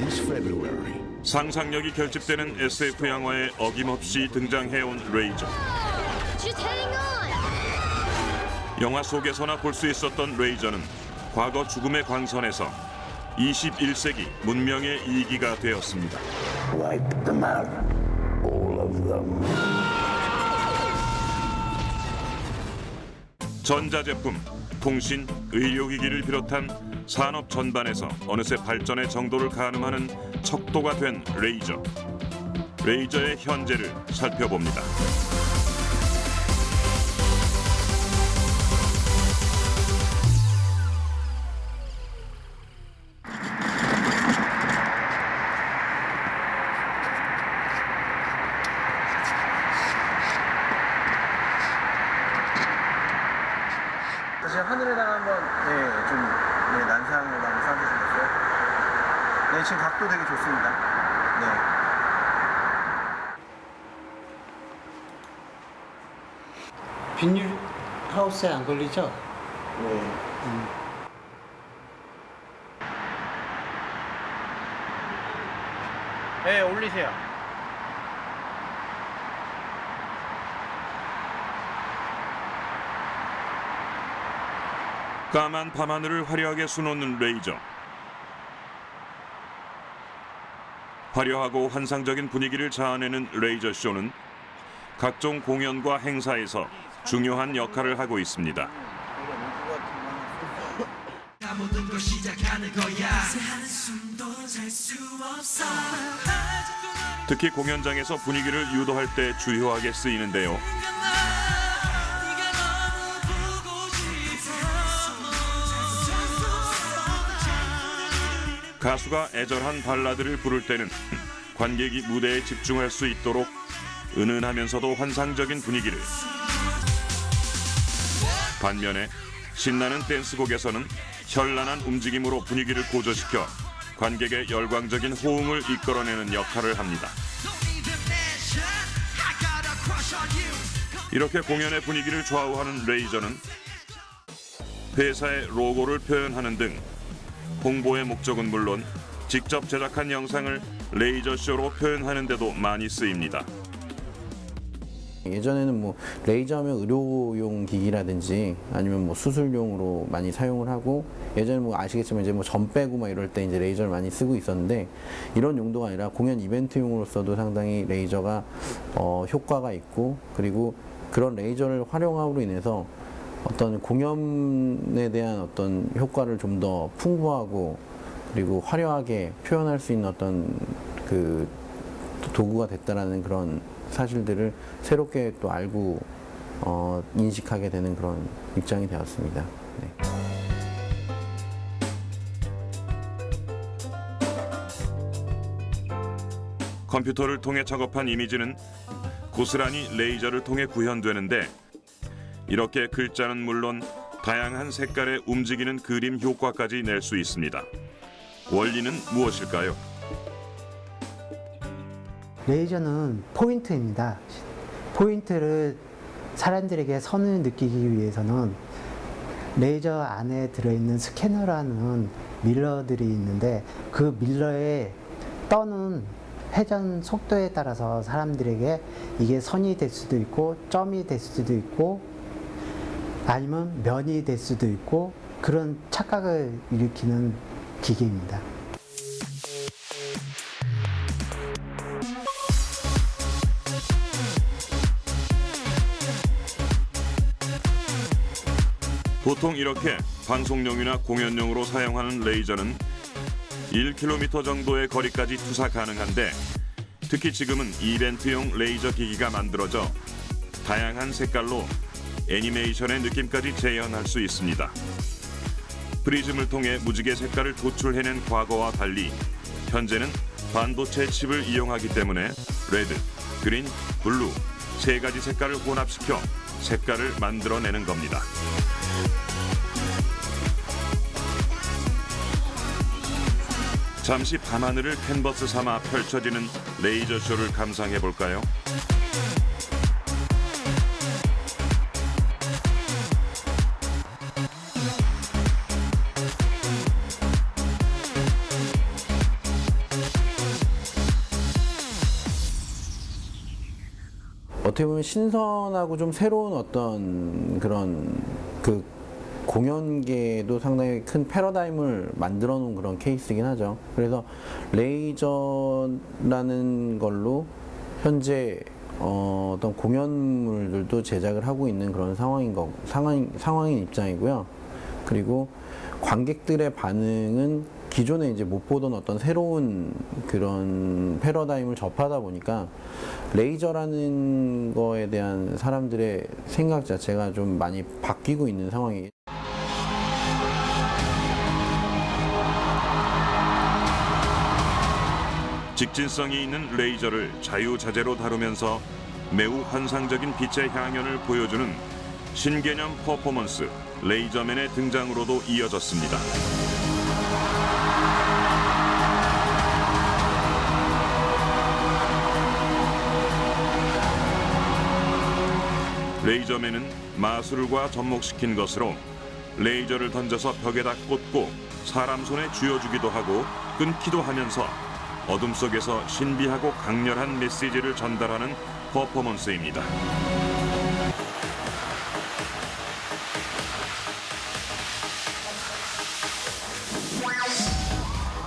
Since February. 상상력이 결집되는 SF 영화에 어김없이 등장해온 레이저. Just hang on. 영화 속에서나 볼 수 있었던 레이저는 과거 죽음의 광선에서 21세기 문명의 이기가 되었습니다. Wipe them out. All of them. 전자제품, 통신, 의료기기를 비롯한 산업 전반에서 어느새 발전의 정도를 가늠하는 척도가 된 레이저. 레이저의 현재를 살펴봅니다. 사실 하늘에다가 한번 좀 난상으로 한번 쏴주시겠어요? 네, 지금 각도 되게 좋습니다. 네. 비닐 하우스에 안 걸리죠? 네. 네, 올리세요. 까만 밤하늘을 화려하게 수놓는 레이저. 화려하고 환상적인 분위기를 자아내는 레이저 쇼는 각종 공연과 행사에서 중요한 역할을 하고 있습니다. 특히 공연장에서 분위기를 유도할 때 주요하게 쓰이는데요. 가수가 애절한 발라드를 부를 때는 관객이 무대에 집중할 수 있도록 은은하면서도 환상적인 분위기를, 반면에 신나는 댄스곡에서는 현란한 움직임으로 분위기를 고조시켜 관객의 열광적인 호응을 이끌어내는 역할을 합니다. 이렇게 공연의 분위기를 좌우하는 레이저는 회사의 로고를 표현하는 등 홍보의 목적은 물론 직접 제작한 영상을 레이저쇼로 표현하는 데도 많이 쓰입니다. 예전에는 뭐 레이저하면 의료용 기기라든지 아니면 뭐 수술용으로 많이 사용을 하고, 예전에 뭐 아시겠지만 이제 뭐 점 빼고 막 이럴 때 이제 레이저를 많이 쓰고 있었는데, 이런 용도가 아니라 공연 이벤트용으로서도 상당히 레이저가 효과가 있고, 그리고 그런 레이저를 활용함으로 인해서 어떤 공연에 대한 어떤 효과를 좀 더 풍부하고 그리고 화려하게 표현할 수 있는 어떤 그 도구가 됐다라는 그런 사실들을 새롭게 또 알고 인식하게 되는 그런 입장이 되었습니다. 네. 컴퓨터를 통해 작업한 이미지는 고스란히 레이저를 통해 구현되는데, 이렇게 글자는 물론 다양한 색깔의 움직이는 그림 효과까지 낼 수 있습니다. 원리는 무엇일까요? 레이저는 포인트입니다. 포인트를 사람들에게 선을 느끼기 위해서는 레이저 안에 들어있는 스캐너라는 밀러들이 있는데, 그 밀러에 떠는 회전 속도에 따라서 사람들에게 이게 선이 될 수도 있고 점이 될 수도 있고 아니면 면이 될 수도 있고, 그런 착각을 일으키는 기계입니다. 보통 이렇게 방송용이나 공연용으로 사용하는 레이저는 1km 정도의 거리까지 투사 가능한데, 특히 지금은 이벤트용 레이저 기기가 만들어져 다양한 색깔로 애니메이션의 느낌까지 재현할 수 있습니다. 프리즘을 통해 무지개 색깔을 도출해낸 과거와 달리 현재는 반도체 칩을 이용하기 때문에 레드, 그린, 블루 세 가지 색깔을 혼합시켜 색깔을 만들어내는 겁니다. 잠시 밤하늘을 캔버스 삼아 펼쳐지는 레이저 쇼를 감상해 볼까요? 어떻게 보면 신선하고 좀 새로운 어떤 그런 그 공연계도 상당히 큰 패러다임을 만들어 놓은 그런 케이스이긴 하죠. 그래서 레이저라는 걸로 현재 어떤 공연물들도 제작을 하고 있는 그런 상황인 입장이고요. 그리고 관객들의 반응은 기존에 이제 못 보던 어떤 새로운 그런 패러다임을 접하다 보니까 레이저라는 거에 대한 사람들의 생각 자체가 좀 많이 바뀌고 있는 상황이에요. 직진성이 있는 레이저를 자유자재로 다루면서 매우 환상적인 빛의 향연을 보여주는 신개념 퍼포먼스 레이저맨의 등장으로도 이어졌습니다. 레이저맨은 마술과 접목시킨 것으로 레이저를 던져서 벽에다 꽂고 사람 손에 쥐어주기도 하고 끊기도 하면서 어둠 속에서 신비하고 강렬한 메시지를 전달하는 퍼포먼스입니다.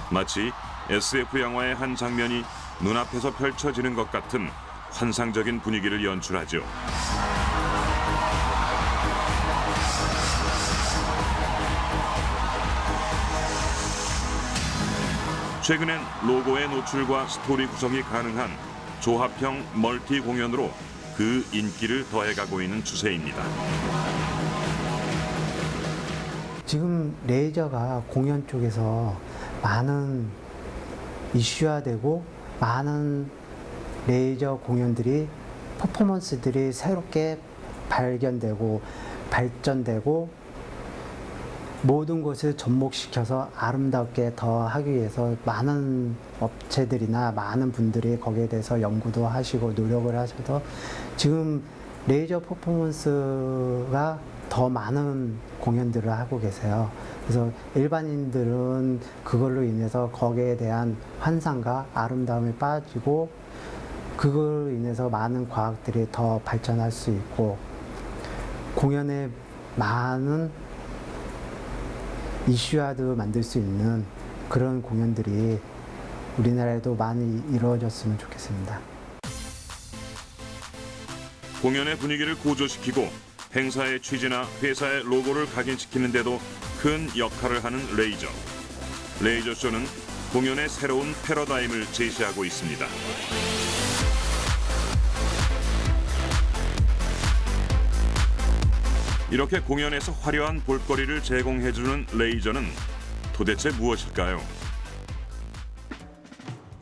마치 SF 영화의 한 장면이 눈앞에서 펼쳐지는 것 같은 환상적인 분위기를 연출하죠. 최근엔 로고의 노출과 스토리 구성이 가능한 조합형 멀티 공연으로 그 인기를 더해가고 있는 추세입니다. 지금 레이저가 공연 쪽에서 많은 이슈화되고 많은 레이저 공연들이 퍼포먼스들이 새롭게 발견되고 발전되고 모든 것을 접목시켜서 아름답게 더 하기 위해서 많은 업체들이나 많은 분들이 거기에 대해서 연구도 하시고 노력을 하셔서 지금 레이저 퍼포먼스가 더 많은 공연들을 하고 계세요. 그래서 일반인들은 그걸로 인해서 거기에 대한 환상과 아름다움이 빠지고 그걸로 인해서 많은 과학들이 더 발전할 수 있고 공연에 많은 이슈화도 만들 수 있는 그런 공연들이 우리나라에도 많이 이루어졌으면 좋겠습니다. 공연의 분위기를 고조시키고 행사의 취지나 회사의 로고를 각인시키는 데도 큰 역할을 하는 레이저. 레이저쇼는 공연의 새로운 패러다임을 제시하고 있습니다. 이렇게 공연에서 화려한 볼거리를 제공해주는 레이저는 도대체 무엇일까요?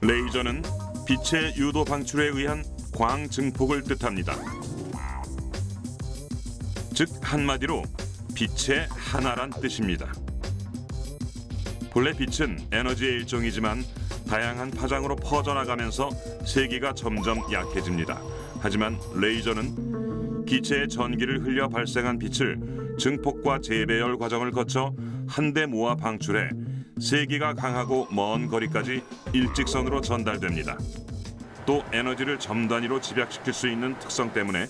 레이저는 빛의 유도 방출에 의한 광 증폭을 뜻합니다. 즉 한마디로 빛의 하나란 뜻입니다. 본래 빛은 에너지의 일종이지만 다양한 파장으로 퍼져나가면서 세기가 점점 약해집니다. 하지만 레이저는 기체의 전기를 흘려 발생한 빛을 증폭과 재배열 과정을 거쳐 한데 모아 방출해 세기가 강하고 먼 거리까지 일직선으로 전달됩니다. 또 에너지를 점 단위로 집약시킬 수 있는 특성 때문에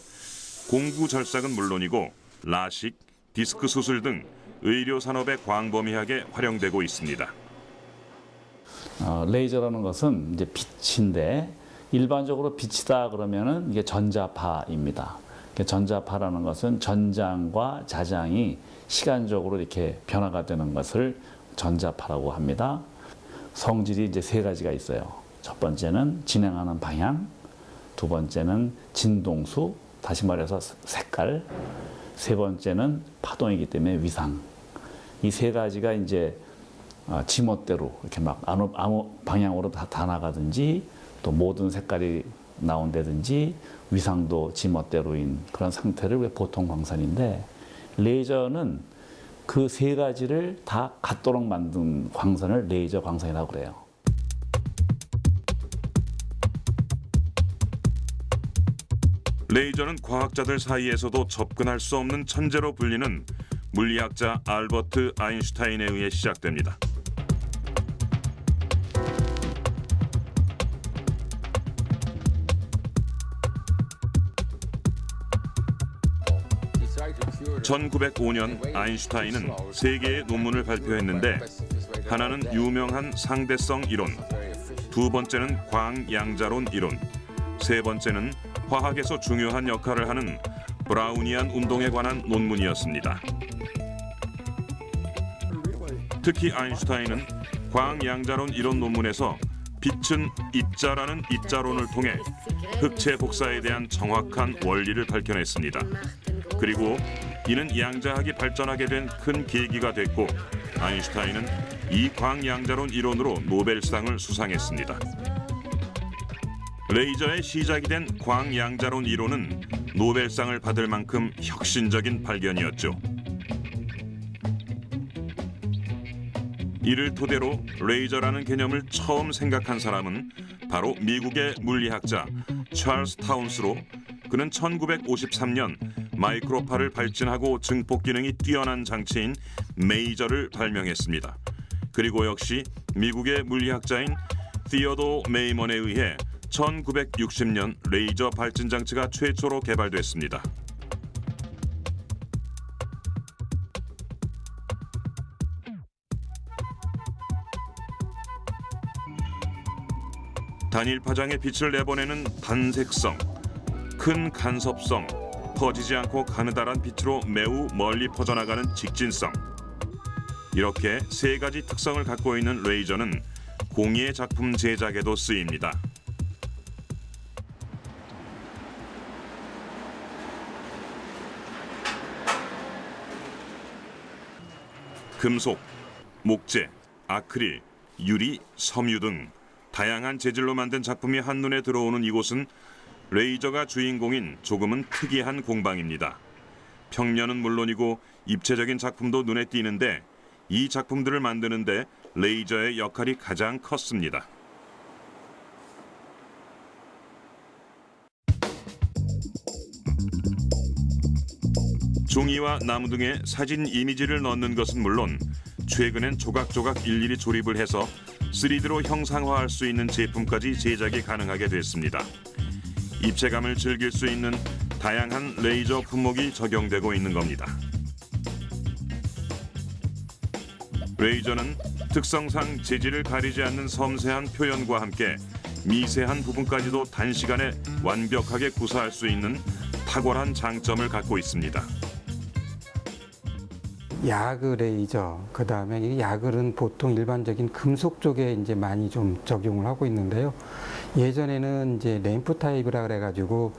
공구 절삭은 물론이고 라식, 디스크 수술 등 의료 산업에 광범위하게 활용되고 있습니다. 레이저라는 것은 이제 빛인데 일반적으로 빛이다 그러면은 이게 전자파입니다. 전자파라는 것은 전장과 자장이 시간적으로 이렇게 변화가 되는 것을 전자파라고 합니다. 성질이 이제 세 가지가 있어요. 첫 번째는 진행하는 방향, 두 번째는 진동수, 다시 말해서 색깔, 세 번째는 파동이기 때문에 위상. 이 세 가지가 이제 지멋대로 이렇게 막 아무 방향으로 다 나가든지 또 모든 색깔이 나온다든지 위상도 지멋대로인 그런 상태를 보통 광선인데 레이저는 그 세 가지를 다 같도록 만든 광선을 레이저 광선이라고 그래요. 레이저는 과학자들 사이에서도 접근할 수 없는 천재로 불리는 물리학자 알버트 아인슈타인에 의해 시작됩니다. 1905년 아인슈타인은 세 개의 논문을 발표했는데 하나는 유명한 상대성 이론, 두 번째는 광양자론 이론, 세 번째는 화학에서 중요한 역할을 하는 브라우니안 운동에 관한 논문이었습니다. 특히 아인슈타인은 광양자론 이론 논문에서 빛은 입자라는 입자론을 통해 흑체 복사에 대한 정확한 원리를 밝혀냈습니다. 그리고 이는 양자학이 발전하게 된 큰 계기가 됐고 아인슈타인은 이 광양자론 이론으로 노벨상을 수상했습니다. 레이저의 시작이 된 광양자론 이론은 노벨상을 받을 만큼 혁신적인 발견이었죠. 이를 토대로 레이저라는 개념을 처음 생각한 사람은 바로 미국의 물리학자 찰스 타운스로 그는 1953년 마이크로파를 발진하고 증폭 기능이 뛰어난 장치인 메이저를 발명했습니다. 그리고 역시 미국의 물리학자인 티어도 메이먼에 의해 1960년 레이저 발진 장치가 최초로 개발됐습니다. 단일 파장의 빛을 내보내는 단색성, 큰 간섭성, 퍼지지 않고 가느다란 빛으로 매우 멀리 퍼져나가는 직진성. 이렇게 세 가지 특성을 갖고 있는 레이저는 공예 작품 제작에도 쓰입니다. 금속, 목재, 아크릴, 유리, 섬유 등 다양한 재질로 만든 작품이 한눈에 들어오는 이곳은 레이저가 주인공인 조금은 특이한 공방입니다. 평면은 물론이고 입체적인 작품도 눈에 띄는데 이 작품들을 만드는데 레이저의 역할이 가장 컸습니다. 종이와 나무 등의 사진 이미지를 넣는 것은 물론 최근엔 조각조각 일일이 조립을 해서 3D로 형상화할 수 있는 제품까지 제작이 가능하게 됐습니다. 입체감을 즐길 수 있는 다양한 레이저 품목이 적용되고 있는 겁니다. 레이저는 특성상 재질을 가리지 않는 섬세한 표현과 함께 미세한 부분까지도 단시간에 완벽하게 구사할 수 있는 탁월한 장점을 갖고 있습니다. 야그 레이저, 그 다음에 이 야그는 보통 일반적인 금속 쪽에 이제 많이 좀 적용을 하고 있는데요. 예전에는 이제 램프 타입이라 그래가지고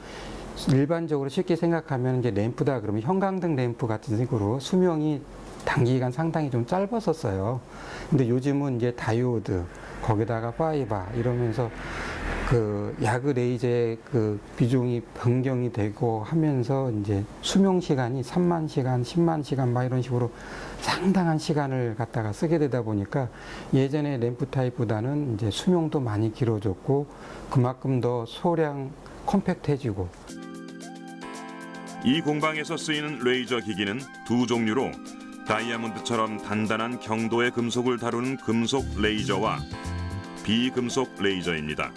일반적으로 쉽게 생각하면 이제 램프다 그러면 형광등 램프 같은 식으로 수명이 단기간 상당히 좀 짧았었어요. 근데 요즘은 이제 다이오드, 거기다가 파이바 이러면서 그 야그 레이저의 그 비중이 변경이 되고 하면서 이제 수명 시간이 3만 시간, 10만 시간 막 이런 식으로 상당한 시간을 갖다가 쓰게 되다 보니까 예전에 램프 타입보다는 이제 수명도 많이 길어졌고 그만큼 더 소량 컴팩트해지고. 이 공방에서 쓰이는 레이저 기기는 두 종류로 다이아몬드처럼 단단한 경도의 금속을 다루는 금속 레이저와 비금속 레이저입니다.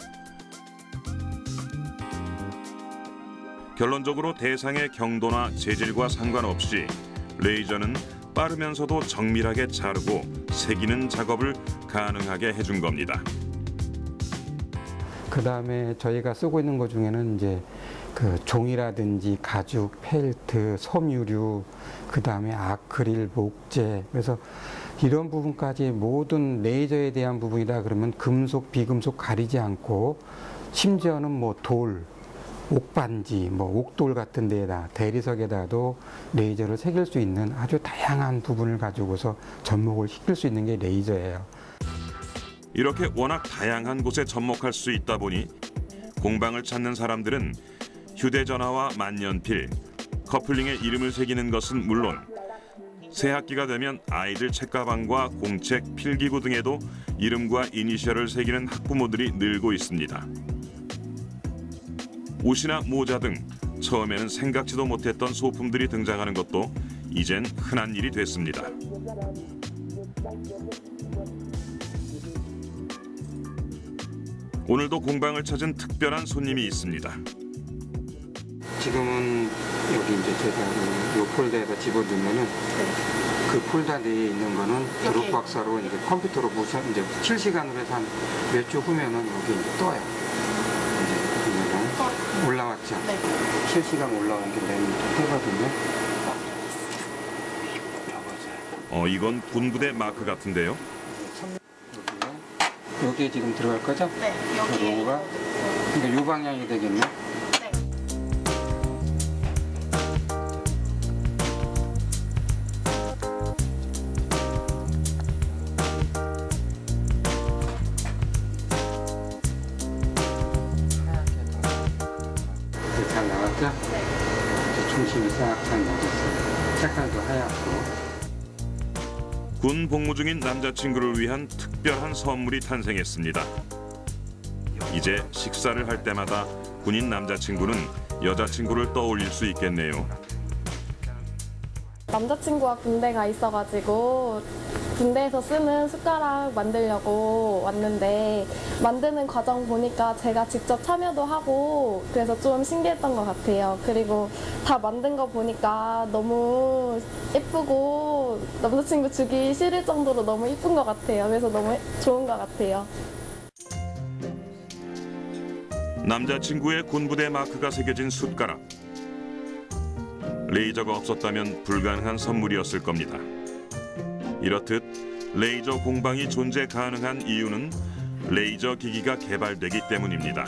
결론적으로 대상의 경도나 재질과 상관없이 레이저는 빠르면서도 정밀하게 자르고 새기는 작업을 가능하게 해준 겁니다. 그 다음에 저희가 쓰고 있는 것 중에는 이제 그 종이라든지 가죽, 펠트, 섬유류, 그 다음에 아크릴, 목재, 그래서 이런 부분까지 모든 레이저에 대한 부분이다 그러면 금속, 비금속 가리지 않고 심지어는 뭐 돌, 옥반지, 뭐 옥돌 같은 데에다 대리석에다도 레이저를 새길 수 있는 아주 다양한 부분을 가지고서 접목을 시킬 수 있는 게 레이저예요. 이렇게 워낙 다양한 곳에 접목할 수 있다 보니 공방을 찾는 사람들은 휴대전화와 만년필, 커플링에 이름을 새기는 것은 물론 새학기가 되면 아이들 책가방과 공책, 필기구 등에도 이름과 이니셜을 새기는 학부모들이 늘고 있습니다. 옷이나 모자 등 처음에는 생각지도 못했던 소품들이 등장하는 것도 이젠 흔한 일이 됐습니다. 오늘도 공방을 찾은 특별한 손님이 있습니다. 지금은 여기 이제 제가 요 폴더에다 집어넣으면은 그 폴더 내에 있는 거는 드롭 박사로 이제 컴퓨터로 이제 실시간으로 해서 한 몇 주 후면은 여기 이제 떠요. 이제 보면은 올라왔죠. 실시간 올라온 게 맨 뜨거든요. 이건 군부대 마크 같은데요. 여기에 지금 들어갈 거죠? 네. 여기 로고가. 그러니까 요 방향이 되겠네. 이제 잘 나왔죠? 이제 중심이 싹 잘 나왔어요. 색깔도 하얗고. 군 복무 중인 남자친구를 위한 특별한 선물이 탄생했습니다. 이제 식사를 할 때마다 군인 남자친구는 여자친구를 떠올릴 수 있겠네요. 남자친구가 군대 가 있어가지고 군대에서 쓰는 숟가락 만들려고 왔는데 만드는 과정 보니까 제가 직접 참여도 하고 그래서 좀 신기했던 것 같아요. 그리고 다 만든 거 보니까 너무 예쁘고 남자친구 주기 싫을 정도로 너무 예쁜 것 같아요. 그래서 너무 좋은 것 같아요. 남자친구의 군부대 마크가 새겨진 숟가락. 레이저가 없었다면 불가능한 선물이었을 겁니다. 이렇듯 레이저 공방이 존재 가능한 이유는 레이저 기기가 개발되기 때문입니다.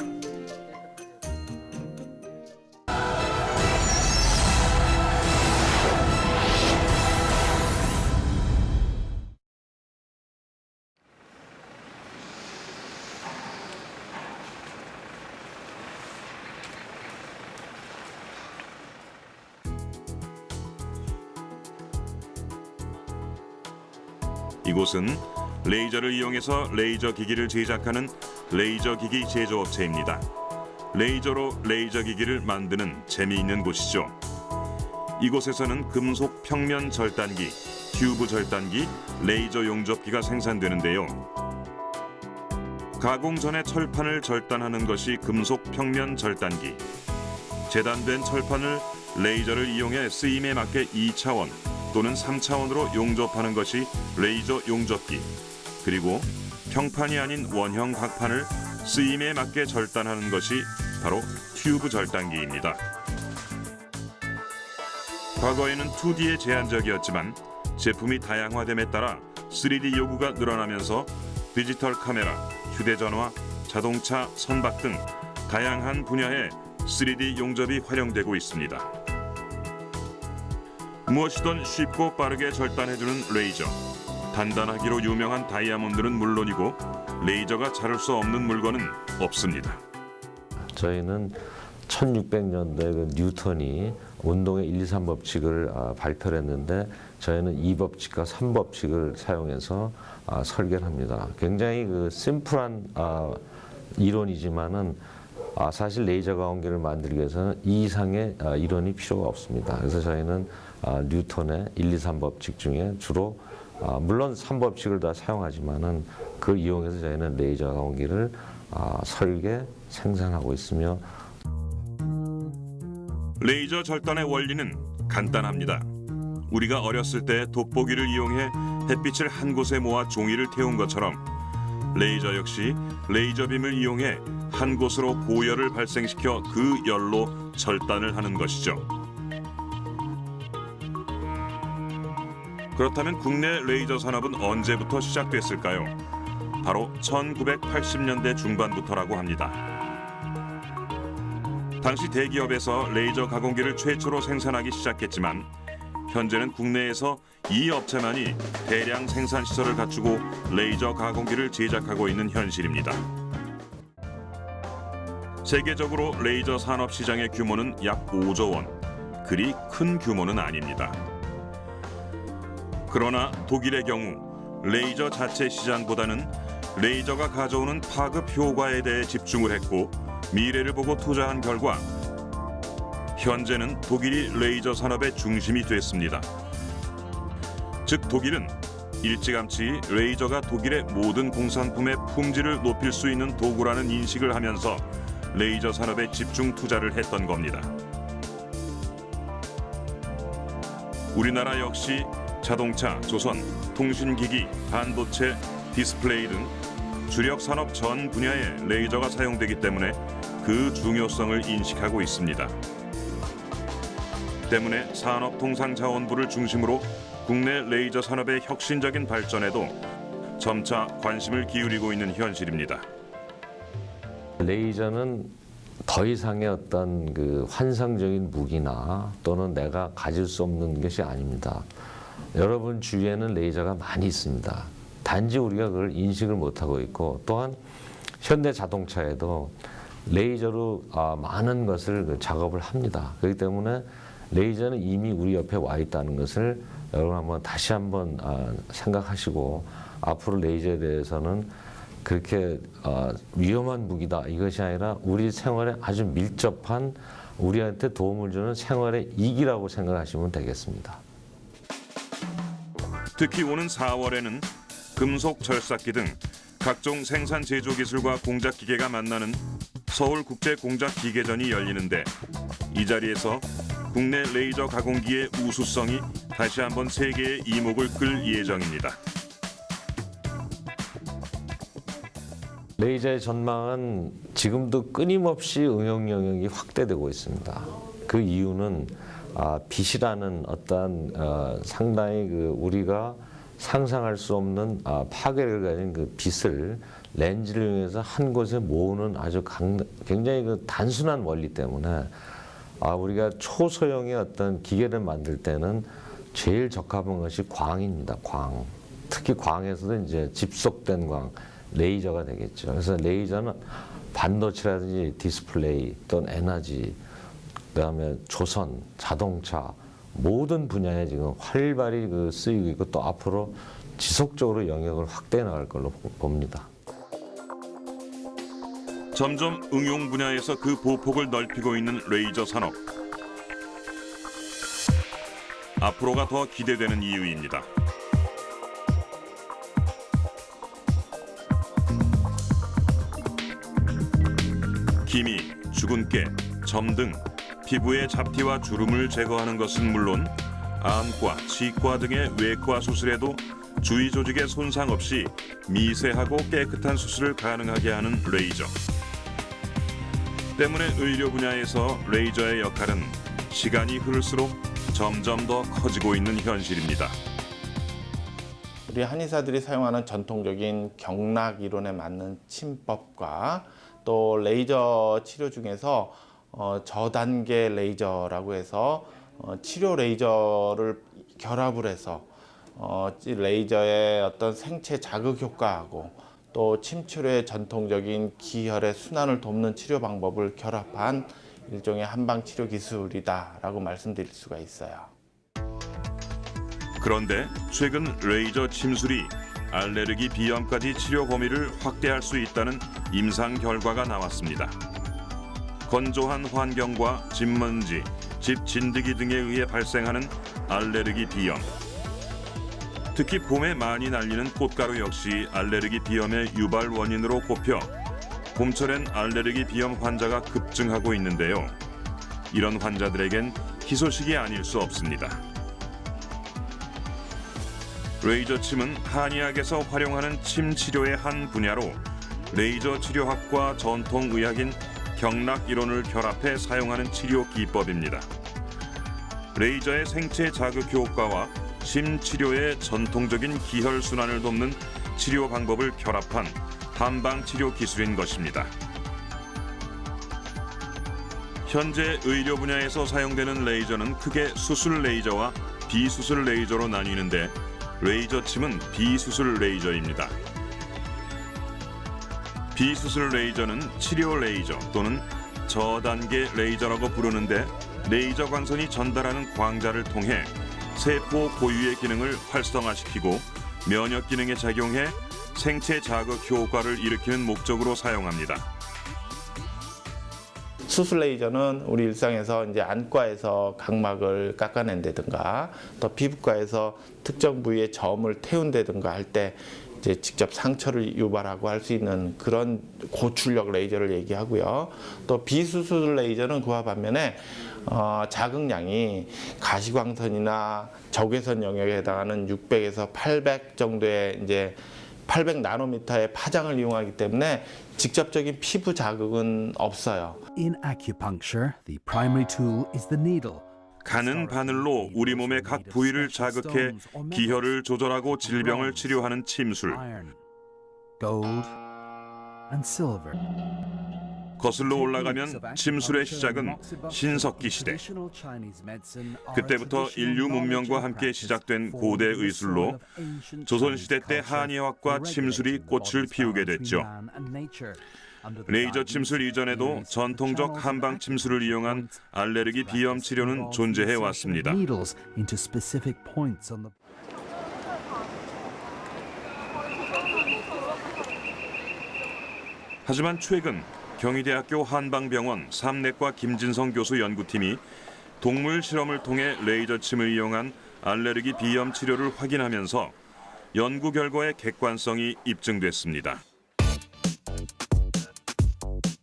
이곳은 레이저를 이용해서 레이저 기기를 제작하는 레이저 기기 제조업체입니다. 레이저로 레이저 기기를 만드는 재미있는 곳이죠. 이곳에서는 금속 평면 절단기, 튜브 절단기, 레이저 용접기가 생산되는데요. 가공 전에 철판을 절단하는 것이 금속 평면 절단기. 재단된 철판을 레이저를 이용해 쓰임에 맞게 2차원 또는 3차원으로 용접하는 것이 레이저 용접기. 그리고 평판이 아닌 원형 각판을 쓰임에 맞게 절단하는 것이 바로 튜브 절단기입니다. 과거에는 2D에 제한적이었지만 제품이 다양화됨에 따라 3D 요구가 늘어나면서 디지털 카메라, 휴대전화, 자동차, 선박 등 다양한 분야에 3D 용접이 활용되고 있습니다. 무엇이든 쉽고 빠르게 절단해주는 레이저. 단단하기로 유명한 다이아몬드는 물론이고 레이저가 자를 수 없는 물건은 없습니다. 저희는 1600년도에 그 뉴턴이 운동의 1, 2, 3법칙을 발표를 했는데 저희는 2법칙과 3법칙을 사용해서 설계를 합니다. 굉장히 그 심플한 이론이지만은 사실 레이저 가공기를 만들기 위해서는 이 이상의 이론이 필요가 없습니다. 그래서 저희는 뉴턴의 1, 2, 3법칙 중에 주로 물론 3법칙을 다 사용하지만은 그걸 이용해서 저희는 레이저 가공기를 설계, 생산하고 있으며 레이저 절단의 원리는 간단합니다. 우리가 어렸을 때 돋보기를 이용해 햇빛을 한 곳에 모아 종이를 태운 것처럼 레이저 역시 레이저 빔을 이용해 한 곳으로 고열을 발생시켜 그 열로 절단을 하는 것이죠. 그렇다면 국내 레이저 산업은 언제부터 시작됐을까요? 바로 1980년대 중반부터라고 합니다. 당시 대기업에서 레이저 가공기를 최초로 생산하기 시작했지만 현재는 국내에서 이 업체만이 대량 생산 시설을 갖추고 레이저 가공기를 제작하고 있는 현실입니다. 세계적으로 레이저 산업 시장의 규모는 약 5조 원. 그리 큰 규모는 아닙니다. 그러나 독일의 경우 레이저 자체 시장보다는 레이저가 가져오는 파급 효과에 대해 집중을 했고 미래를 보고 투자한 결과 현재는 독일이 레이저 산업의 중심이 됐습니다. 즉 독일은 일찌감치 레이저가 독일의 모든 공산품의 품질을 높일 수 있는 도구라는 인식을 하면서 레이저 산업에 집중 투자를 했던 겁니다. 우리나라 역시 자동차, 조선, 통신기기, 반도체, 디스플레이 등 주력 산업 전 분야에 레이저가 사용되기 때문에 그 중요성을 인식하고 있습니다. 때문에 산업통상자원부를 중심으로 국내 레이저 산업의 혁신적인 발전에도 점차 관심을 기울이고 있는 현실입니다. 레이저는 더 이상의 어떤 그 환상적인 무기나 또는 내가 가질 수 없는 것이 아닙니다. 여러분 주위에는 레이저가 많이 있습니다. 단지 우리가 그걸 인식을 못하고 있고, 또한 현대 자동차에도 레이저로 많은 것을 작업을 합니다. 그렇기 때문에 레이저는 이미 우리 옆에 와 있다는 것을 여러분 다시 한번 생각하시고, 앞으로 레이저에 대해서는 그렇게 위험한 무기다 이것이 아니라 우리 생활에 아주 밀접한, 우리한테 도움을 주는 생활의 이기라고 생각하시면 되겠습니다. 특히 오는 4월에는 금속 절삭기 등 각종 생산 제조 기술과 공작 기계가 만나는 서울국제공작기계전이 열리는데, 이 자리에서 국내 레이저 가공기의 우수성이 다시 한번 세계의 이목을 끌 예정입니다. 레이저의 전망은 지금도 끊임없이 응용 영역이 확대되고 있습니다. 그 이유는 빛이라는 어떤 상당히 우리가 상상할 수 없는 파괴를 가진 그 빛을 렌즈를 이용해서 한 곳에 모으는 아주 굉장히 단순한 원리 때문에 우리가 초소형의 어떤 기계를 만들 때는 제일 적합한 것이 광입니다. 광. 특히 광에서도 이제 집속된 광, 레이저가 되겠죠. 그래서 레이저는 반도체라든지 디스플레이 또는 에너지, 그다음에 조선, 자동차 모든 분야에 지금 활발히 쓰이고 있고, 또 앞으로 지속적으로 영역을 확대해 나갈 걸로 봅니다. 점점 응용 분야에서 그 보폭을 넓히고 있는 레이저 산업. 앞으로가 더 기대되는 이유입니다. 기미, 주근깨, 점 등 피부의 잡티와 주름을 제거하는 것은 물론 안과, 치과 등의 외과 수술에도 주위 조직의 손상 없이 미세하고 깨끗한 수술을 가능하게 하는 레이저. 때문에 의료 분야에서 레이저의 역할은 시간이 흐를수록 점점 더 커지고 있는 현실입니다. 우리 한의사들이 사용하는 전통적인 경락 이론에 맞는 침법과 또 레이저 치료 중에서 저단계 레이저라고 해서 치료 레이저를 결합을 해서 레이저의 어떤 생체 자극 효과하고 또 침치료의 전통적인 기혈의 순환을 돕는 치료 방법을 결합한 일종의 한방 치료 기술이다라고 말씀드릴 수가 있어요. 그런데 최근 레이저 침술이 알레르기 비염까지 치료 범위를 확대할 수 있다는 임상 결과가 나왔습니다. 건조한 환경과 집먼지, 집 진드기 등에 의해 발생하는 알레르기 비염. 특히 봄에 많이 날리는 꽃가루 역시 알레르기 비염의 유발 원인으로 꼽혀 봄철엔 알레르기 비염 환자가 급증하고 있는데요. 이런 환자들에겐 희소식이 아닐 수 없습니다. 레이저 침은 한의학에서 활용하는 침 치료의 한 분야로 레이저 치료학과 전통의학인 경락 이론을 결합해 사용하는 치료 기법입니다. 레이저의 생체 자극 효과와 침 치료의 전통적인 기혈 순환을 돕는 치료 방법을 결합한 한방 치료 기술인 것입니다. 현재 의료 분야에서 사용되는 레이저는 크게 수술 레이저와 비수술 레이저로 나뉘는데, 레이저 침은 비수술 레이저입니다. 비수술 레이저는 치료 레이저 또는 저단계 레이저라고 부르는데, 레이저 광선이 전달하는 광자를 통해 세포 고유의 기능을 활성화시키고 면역 기능에 작용해 생체 자극 효과를 일으키는 목적으로 사용합니다. 수술 레이저는 우리 일상에서 이제 안과에서 각막을 깎아낸다든가 또 피부과에서 특정 부위에 점을 태운다든가 할 때 이제 직접 상처를 유발하고 할 수 있는 그런 고출력 레이저를 얘기하고요. 또 비수술 레이저는 그와 반면에 자극량이 가시광선이나 적외선 영역에 해당하는 600에서 800 정도의 이제 800 나노미터의 파장을 이용하기 때문에 직접적인 피부 자극은 없어요. In acupuncture, the primary tool is the needle. 가는 바늘로 우리 몸의 각 부위를 자극해 기혈을 조절하고 질병을 치료하는 침술. Iron, gold, and silver. 거슬러 올라가면 침술의 시작은 신석기 시대. 그때부터 인류 문명과 함께 시작된 고대 의술로 조선시대 때 한의학과 침술이 꽃을 피우게 됐죠. 레이저 침술 이전에도 전통적 한방 침술을 이용한 알레르기 비염 치료는 존재해 왔습니다. 하지만 최근 경희대학교 한방병원 삼내과 김진성 교수 연구팀이 동물 실험을 통해 레이저 침을 이용한 알레르기 비염 치료를 확인하면서 연구 결과의 객관성이 입증됐습니다.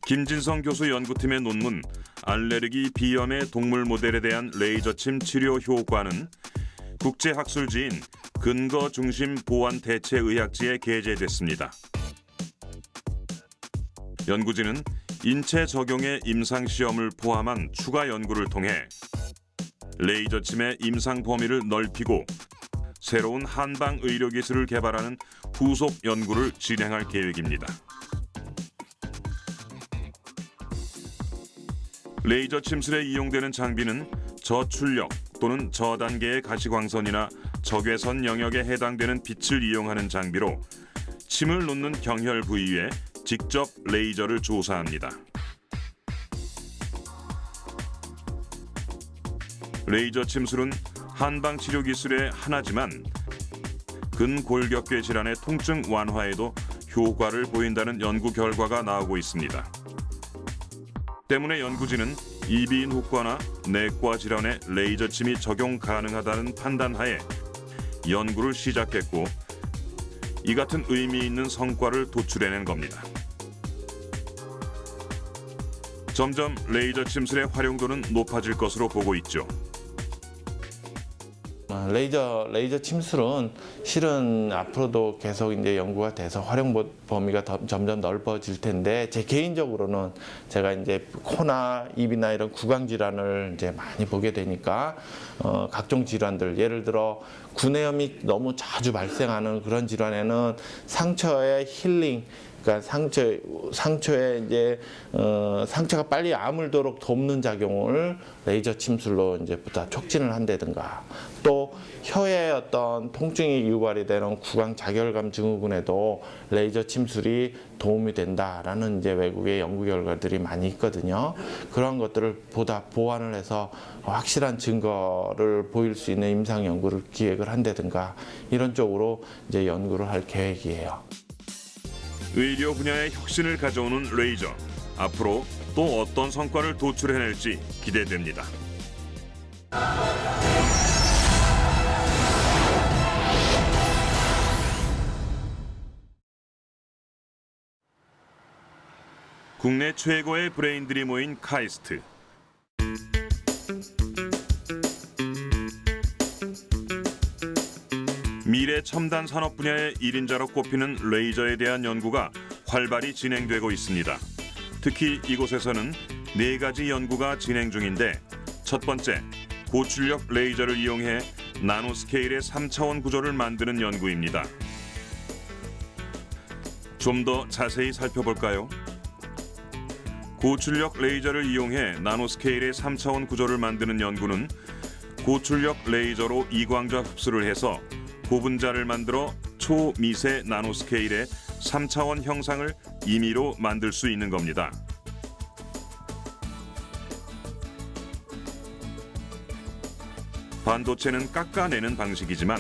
김진성 교수 연구팀의 논문 알레르기 비염의 동물 모델에 대한 레이저 침 치료 효과는 국제학술지인 근거중심보완대체의학지에 게재됐습니다. 연구진은 인체 적용의 임상시험을 포함한 추가 연구를 통해 레이저 침의 임상 범위를 넓히고 새로운 한방 의료 기술을 개발하는 후속 연구를 진행할 계획입니다. 레이저 침술에 이용되는 장비는 저출력 또는 저단계의 가시광선이나 적외선 영역에 해당되는 빛을 이용하는 장비로 침을 놓는 경혈 부위에 직접 레이저를 조사합니다. 레이저 침술은 한방 치료 기술의 하나지만 근골격계 질환의 통증 완화에도 효과를 보인다는 연구 결과가 나오고 있습니다. 때문에 연구진은 이비인후과나 내과 질환에 레이저 침이 적용 가능하다는 판단하에 연구를 시작했고 이 같은 의미 있는 성과를 도출해낸 겁니다. 점점 레이저 침술의 활용도는 높아질 것으로 보고 있죠. 레이저 침술은 실은 앞으로도 계속 이제 연구가 돼서 활용 범위가 점점 넓어질 텐데 제 개인적으로는 제가 이제 코나 입이나 이런 구강 질환을 이제 많이 보게 되니까 각종 질환들 예를 들어 구내염이 너무 자주 발생하는 그런 질환에는 상처의 힐링 그러니까 상처에 이제 상처가 빨리 아물도록 돕는 작용을 레이저 침술로 이제 보다 촉진을 한다든가 또 혀의 어떤 통증이 유발이 되는 구강 자결감 증후군에도 레이저 침술이 도움이 된다라는 이제 외국의 연구 결과들이 많이 있거든요. 그런 것들을 보다 보완을 해서 확실한 증거를 보일 수 있는 임상 연구를 기획을 한다든가 이런 쪽으로 이제 연구를 할 계획이에요. 의료 분야의 혁신을 가져오는 레이저. 앞으로 또 어떤 성과를 도출해낼지 기대됩니다. 국내 최고의 브레인들이 모인 카이스트. 미래 첨단 산업 분야의 1인자로 꼽히는 레이저에 대한 연구가 활발히 진행되고 있습니다. 특히 이곳에서는 4가지 연구가 진행 중인데 첫 번째, 고출력 레이저를 이용해 나노스케일의 3차원 구조를 만드는 연구입니다. 좀 더 자세히 살펴볼까요? 고출력 레이저를 이용해 나노스케일의 3차원 구조를 만드는 연구는 고출력 레이저로 이광자 흡수를 해서 고분자를 만들어 초미세 나노스케일의 3차원 형상을 임의로 만들 수 있는 겁니다. 반도체는 깎아내는 방식이지만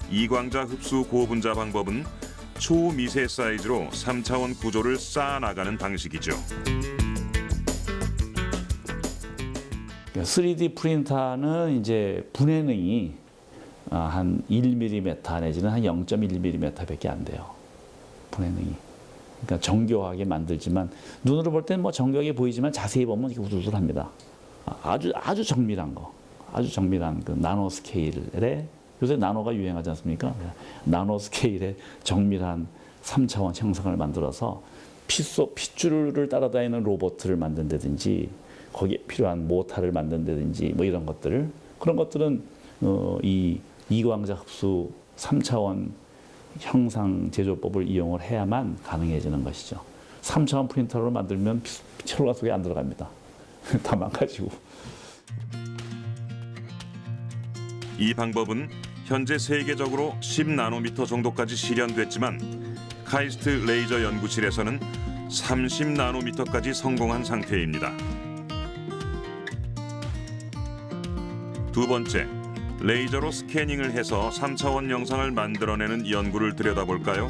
이광자 흡수 고분자 방법은 초미세 사이즈로 3차원 구조를 쌓아나가는 방식이죠. 3D 프린터는 이제 분해능이 한 1mm 내지는 한 0.1mm밖에 안 돼요. 플래닝이. 그러니까 정교하게 만들지만 눈으로 볼 때는 뭐 정교하게 보이지만 자세히 보면 이게 우둘우둘합니다. 아주 정밀한 거, 아주 정밀한 그 나노 스케일의 요새 나노가 유행하지 않습니까? 나노 스케일의 정밀한 3차원 형상을 만들어서 핏줄을 따라다니는 로봇을 만든다든지 거기에 필요한 모터를 만든다든지 뭐 이런 것들 그런 것들은 이 이광자 흡수 3차원 형상 제조법을 이용을 해야만 가능해지는 것이죠. 3차원 프린터로 만들면 혈관 속에 안 들어갑니다. 다 망가지고. 이 방법은 현재 세계적으로 10나노미터 정도까지 실현됐지만 카이스트 레이저 연구실에서는 30나노미터까지 성공한 상태입니다. 두 번째, 레이저로 스캐닝을 해서 3차원 영상을 만들어내는 연구를 들여다볼까요?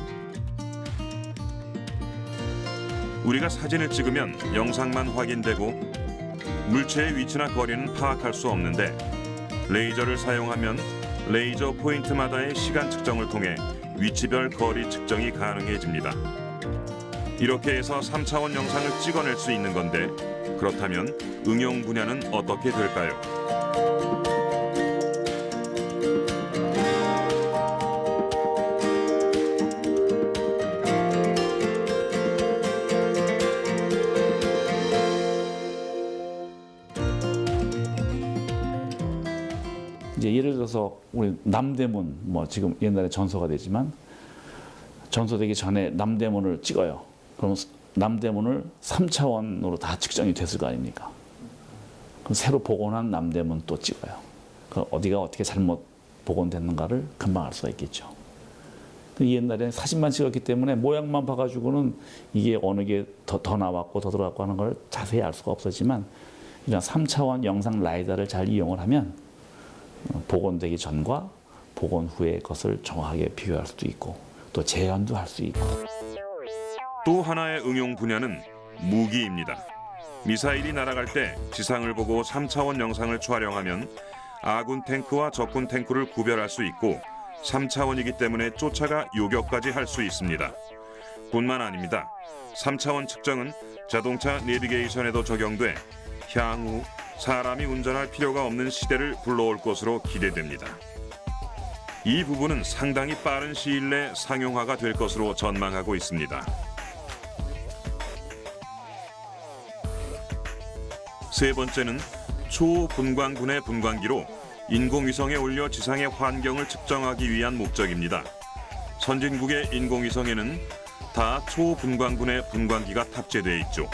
우리가 사진을 찍으면 영상만 확인되고 물체의 위치나 거리는 파악할 수 없는데 레이저를 사용하면 레이저 포인트마다의 시간 측정을 통해 위치별 거리 측정이 가능해집니다. 이렇게 해서 3차원 영상을 찍어낼 수 있는 건데 그렇다면 응용 분야는 어떻게 될까요? 이제 예를 들어서 우리 남대문 뭐 지금 옛날에 전소가 되지만 전소되기 전에 남대문을 찍어요. 그럼 남대문을 3차원으로 다 측정이 됐을 거 아닙니까? 그럼 새로 복원한 남대문 또 찍어요. 그 어디가 어떻게 잘못 복원됐는가를 금방 알 수가 있겠죠. 옛날에 사진만 찍었기 때문에 모양만 봐가지고는 이게 어느 게 더 나왔고 더 들어갔고 하는 걸 자세히 알 수가 없었지만 이런 3차원 영상 라이다를 잘 이용을 하면 복원되기 전과 복원 후의 것을 정확하게 비교할 수도 있고 또 재현도 할 수 있고. 또 하나의 응용 분야는 무기입니다. 미사일이 날아갈 때 지상을 보고 3차원 영상을 촬영하면 아군 탱크와 적군 탱크를 구별할 수 있고 3차원이기 때문에 쫓아가 요격까지 할 수 있습니다. 뿐만 아닙니다. 3차원 측정은 자동차 내비게이션에도 적용돼 향후 사람이 운전할 필요가 없는 시대를 불러올 것으로 기대됩니다. 이 부분은 상당히 빠른 시일 내 상용화가 될 것으로 전망하고 있습니다. 세 번째는 초분광군의 분광기로 인공위성에 올려 지상의 환경을 측정하기 위한 목적입니다. 선진국의 인공위성에는 다 초분광군의 분광기가 탑재되어 있죠.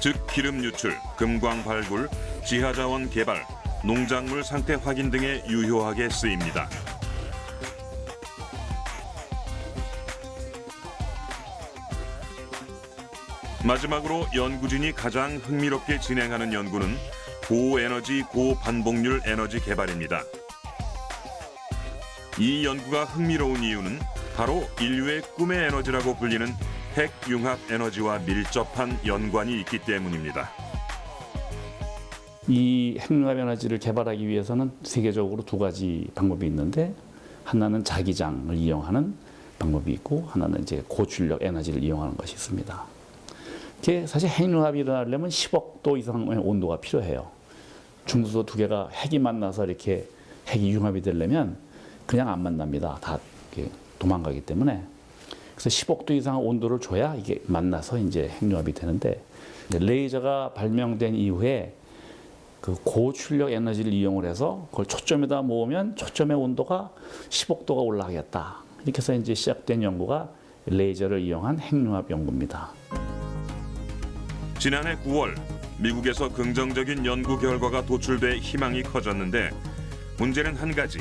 즉 기름 유출, 금광 발굴, 지하자원 개발, 농작물 상태 확인 등에 유효하게 쓰입니다. 마지막으로 연구진이 가장 흥미롭게 진행하는 연구는 고에너지 고반복률 에너지 개발입니다. 이 연구가 흥미로운 이유는 바로 인류의 꿈의 에너지라고 불리는 핵융합 에너지와 밀접한 연관이 있기 때문입니다. 이 핵융합 에너지를 개발하기 위해서는 세계적으로 두 가지 방법이 있는데 하나는 자기장을 이용하는 방법이 있고 하나는 이제 고출력 에너지를 이용하는 것이 있습니다. 이게 사실 핵융합이 일어나려면 10억 도 이상의 온도가 필요해요. 중수소 두 개가 핵이 만나서 이렇게 핵이 융합이 되려면 그냥 안 만납니다. 다 이렇게 도망가기 때문에. 그래서 10억 도 이상의 온도를 줘야 이게 만나서 이제 핵융합이 되는데 레이저가 발명된 이후에 그 고출력 에너지를 이용을 해서 그걸 초점에다 모으면 초점의 온도가 10억 도가 올라가겠다. 이렇게 해서 이제 시작된 연구가 레이저를 이용한 핵융합 연구입니다. 지난해 9월 미국에서 긍정적인 연구 결과가 도출돼 희망이 커졌는데 문제는 한 가지.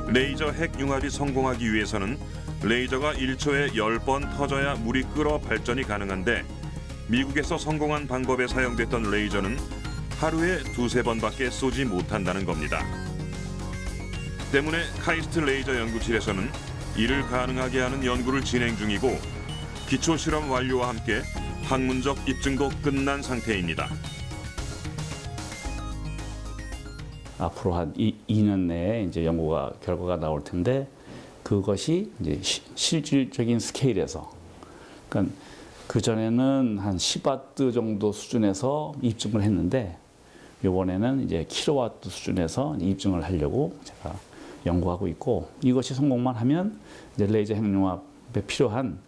레이저 핵융합이 성공하기 위해서는 레이저가 1초에 10번 터져야 물이 끓어 발전이 가능한데 미국에서 성공한 방법에 사용됐던 레이저는 하루에 2~3번밖에 쏘지 못한다는 겁니다. 때문에 카이스트 레이저 연구실에서는 이를 가능하게 하는 연구를 진행 중이고 기초 실험 완료와 함께 학문적 입증도 끝난 상태입니다. 앞으로 한 2년 내에 이제 연구가 결과가 나올 텐데 그것이 이제 실질적인 스케일에서, 그러니까 그 전에는 한 10와트 정도 수준에서 입증을 했는데 이번에는 이제 킬로와트 수준에서 입증을 하려고 제가 연구하고 있고, 이것이 성공만 하면 이제 레이저 핵융합에 필요한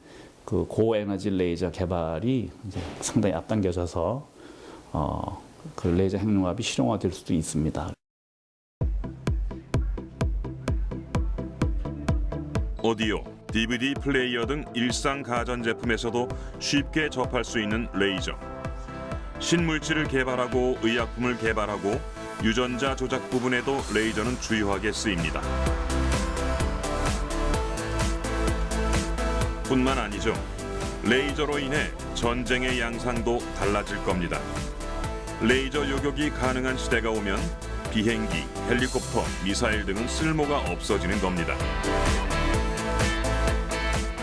그 고에너지 레이저 개발이 이제 상당히 앞당겨져서 그 레이저 핵융합이 실용화될 수도 있습니다. 오디오, DVD 플레이어 등 일상 가전제품에서도 쉽게 접할 수 있는 레이저. 신물질을 개발하고 의약품을 개발하고 유전자 조작 부분에도 레이저는 주요하게 쓰입니다. 뿐만 아니죠. 레이저로 인해 전쟁의 양상도 달라질 겁니다. 레이저 요격이 가능한 시대가 오면 비행기, 헬리콥터, 미사일 등은 쓸모가 없어지는 겁니다.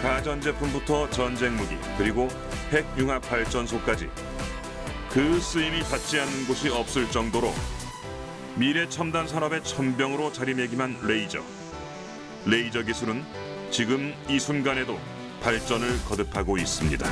가전제품부터 전쟁 무기, 그리고 핵융합 발전소까지 그 쓰임이 닿지 않는 곳이 없을 정도로 미래 첨단 산업의 천병으로 자리매김한 레이저. 레이저 기술은 지금 이 순간에도 발전을 거듭하고 있습니다.